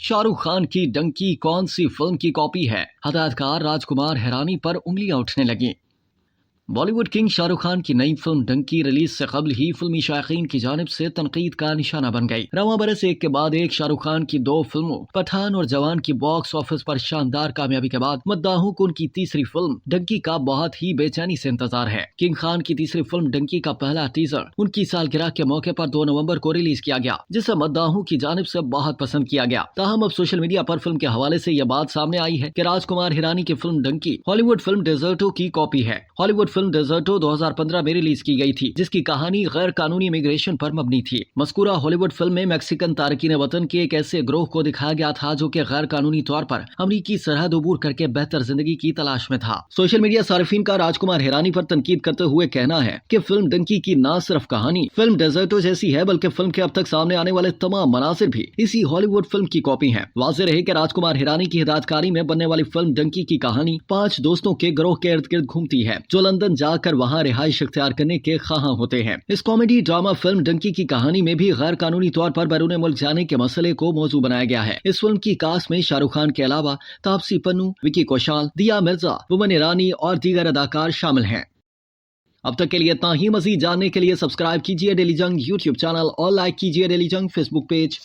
शाहरुख खान की डंकी कौन सी फिल्म की कॉपी है? हदायतकार राजकुमार हिरानी पर उंगलियां उठने लगी। बॉलीवुड किंग शाहरुख खान की नई फिल्म डंकी रिलीज से कबल ही फिल्मी शायकीन की जानिब से तनकीद का निशाना बन गई। रवां बरस एक के बाद एक शाहरुख खान की दो फिल्मों पठान और जवान की बॉक्स ऑफिस पर शानदार कामयाबी के बाद मद्दाहों को उनकी तीसरी फिल्म डंकी का बहुत ही बेचैनी से इंतजार है। किंग खान की तीसरी फिल्म डंकी का पहला टीजर उनकी सालगिरह के मौके पर 2 नवंबर को रिलीज किया गया, जिसे मद्दाहों की जानिब से बहुत पसंद किया गया। ताहम अब सोशल मीडिया पर फिल्म के हवाले से यह बात सामने आई है कि राजकुमार हिरानी की फिल्म डंकी हॉलीवुड फिल्म डेजर्टो की कॉपी है। हॉलीवुड फिल्म डेजर्टो 2015 में रिलीज की गई थी, जिसकी कहानी गैर कानूनी इमिग्रेशन पर मबनी थी। मज़कूरा हॉलीवुड फिल्म में मैक्सिकन तारकीन वतन के एक ऐसे ग्रोह को दिखाया गया था जो कि गैर कानूनी तौर पर अमरीकी सरहद अबूर करके बेहतर जिंदगी की तलाश में था। सोशल मीडिया सार्फिन का राजकुमार हिरानी पर तनकीद करते हुए कहना है कि फिल्म डंकी की न सिर्फ कहानी फिल्म डेजर्टो जैसी है, बल्कि फिल्म के अब तक सामने आने वाले तमाम मनासिर भी इसी हॉलीवुड फिल्म की कॉपी है। वाज़ेह रहे कि राजकुमार हिरानी की हिदायतकारी में बनने वाली फिल्म डंकी की कहानी 5 दोस्तों के ग्रोह के इर्द गिर्द घूमती है, जो लंदन जाकर वहाँ रिहाइश इख्तियार करने के ख्वाहां होते हैं। इस कॉमेडी ड्रामा फिल्म डंकी की कहानी में भी गैर कानूनी तौर पर बैरून मुल्क जाने के मसले को मौजू बनाया गया है। इस फिल्म की कास्ट में शाहरुख खान के अलावा तापसी पन्नू, विकी कौशल, दिया मिर्जा, बुमन ईरानी और दीगर अदाकार शामिल हैं। अब तक के लिए इतना ही। मजीद जानने के लिए सब्सक्राइब कीजिए डेली जंग यूट्यूब चैनल और लाइक कीजिए डेली जंग फेसबुक पेज।